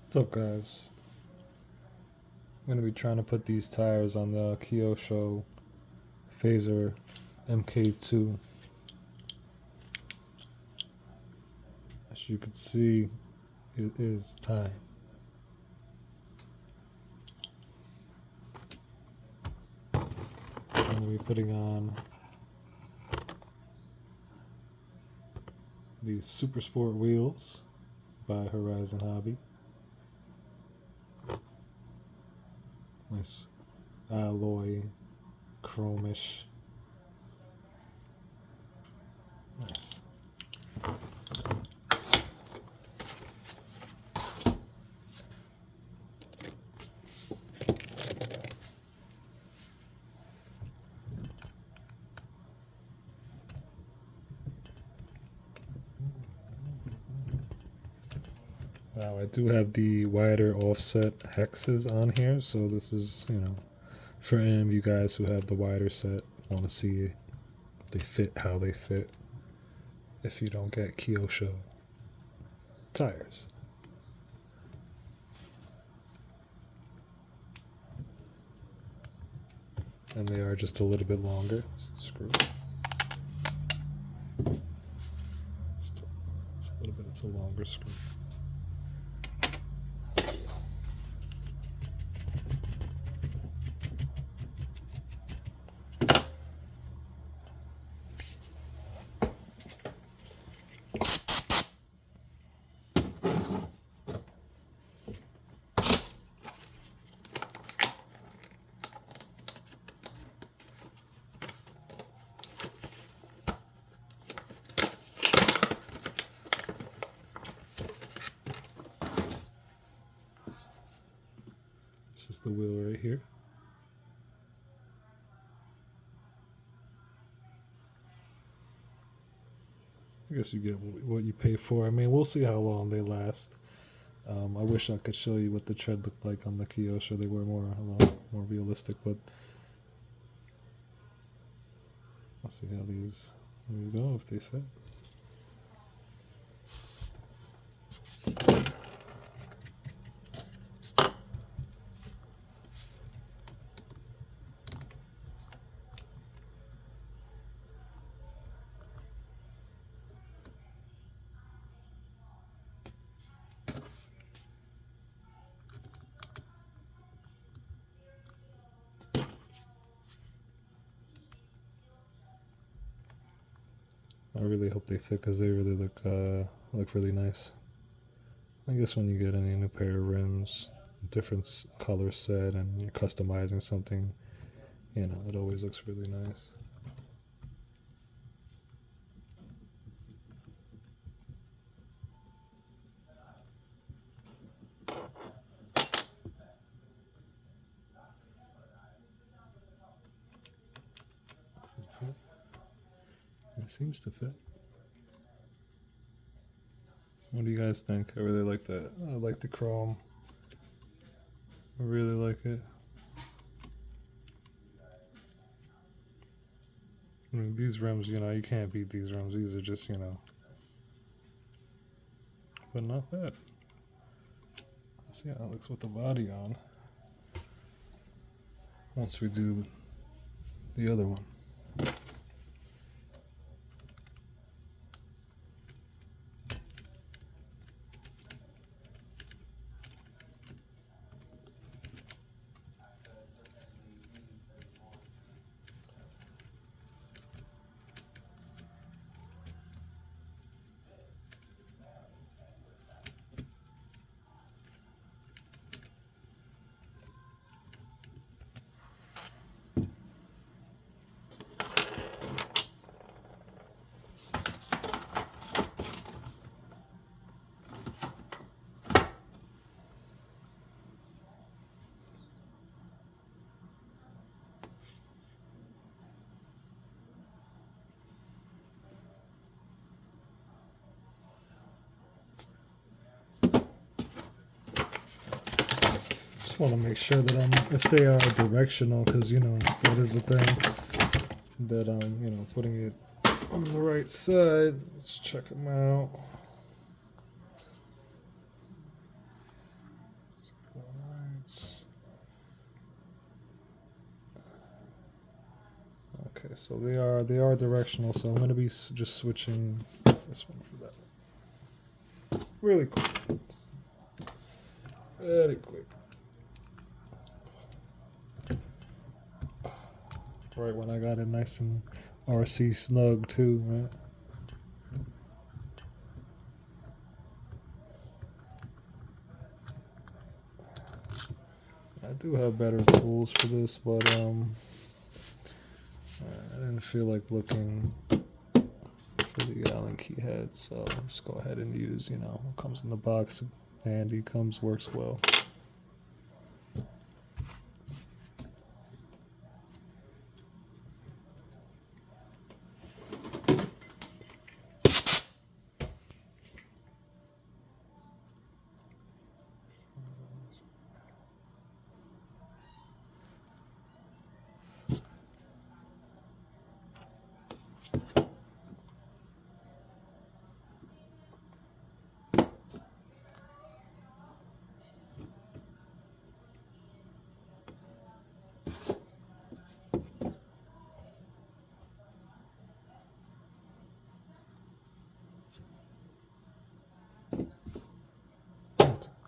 What's up, guys? I'm going to be trying to put these tires on the Kyosho Fazer mk2. As you can see, it is time. I'm going to be putting on these Super Sport wheels by Horizon Hobby. Nice alloy, chromish. Nice. Now I do have the wider offset hexes on here, so this is, for any of you guys who have the wider set, want to see if they fit, how they fit, if you don't get kyosho tires. And they are just a little bit longer. Just the screw. It's a little bit, it's a longer screw. This is the wheel right here. I guess you get what you pay for. I mean, we'll see how long they last. I wish I could show you what the tread looked like on the Kyosho. They were more realistic, but I'll see how these go, if they fit. I really hope they fit because they really look really nice. I guess when you get any new pair of rims, different color set, and you're customizing something, it always looks really nice. It seems to fit. What do you guys think? I really like that. I like the chrome. I really like it. I mean, these rims, you can't beat these rims. These are just, but not bad. Let's see how it looks with the body on. Once we do the other one. Just want to make sure that if they are directional, because that is the thing, that I'm putting it on the right side. Let's check them out. so they are directional. So I'm gonna be just switching this one for that. Really quick, very quick. Right when I got it nice and RC snug too, man. I do have better tools for this, but I didn't feel like looking for the Allen key head, so just go ahead and use, you know, what comes in the box, handy, comes, works well.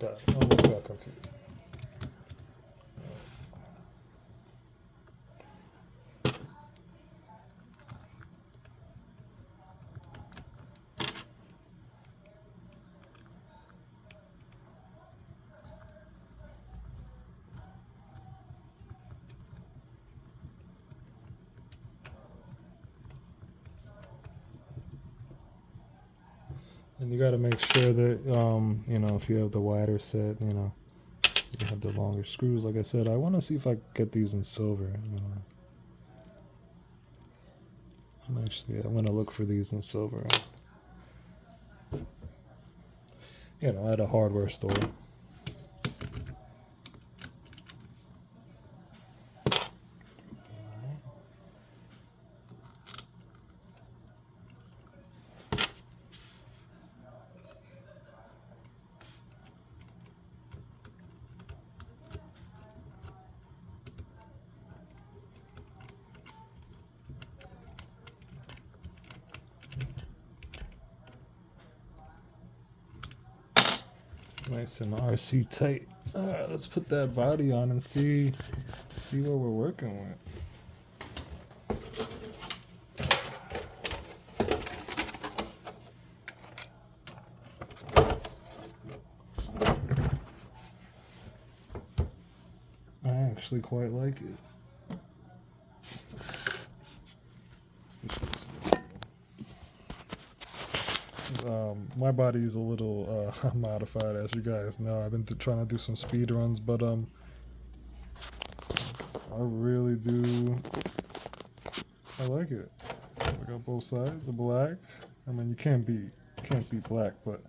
Got it. Almost got confused. And you got to make sure that, you know, if you have the wider set, you know, you have the longer screws. Like I said, I want to see if I can get these in silver. You know. I'm going to look for these in silver. You know, at a hardware store. Nice and RC tight. All right, let's put that body on and see what we're working with. I actually quite like it. My body is a little modified, as you guys know. I've been trying to do some speed runs, but I really do. I like it. So we got both sides, the black. I mean, you can't beat black, but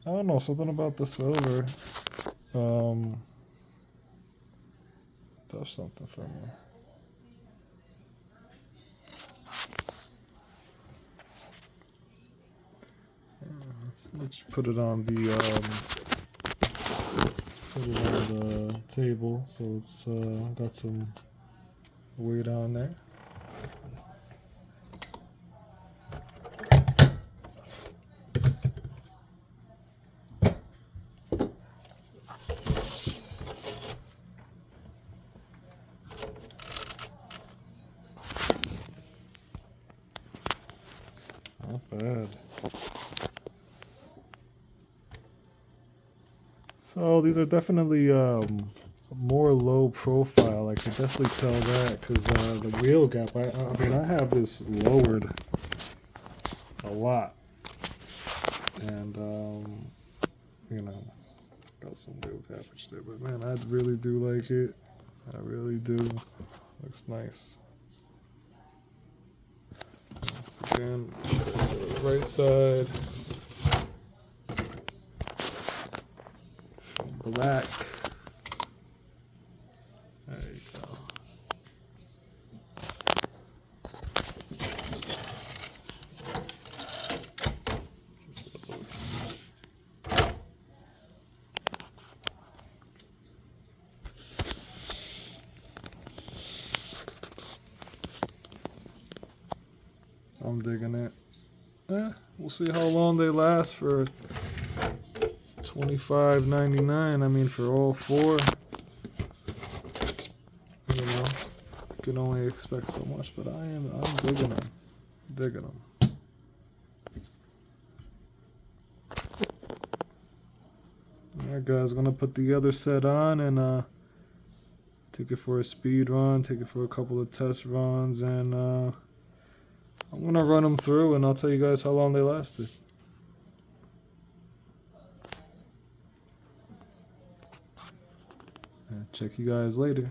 I don't know, something about the silver does something for me. Let's put it on the table, so it's got some weight on there. Not bad. So these are definitely more low profile. I could definitely tell that because the wheel gap. I mean, I have this lowered a lot, and you know, got some wheel gappage there. But man, I really do like it. I really do. Looks nice. Once again, so the right side. Black. There you go. I'm digging it. We'll see how long they last for $25.99. I mean, for all four, you know, you can only expect so much. But I'm digging them, digging them. Alright, guys, gonna put the other set on and take it for a speed run, take it for a couple of test runs, and I'm gonna run them through, and I'll tell you guys how long they lasted. Check you guys later.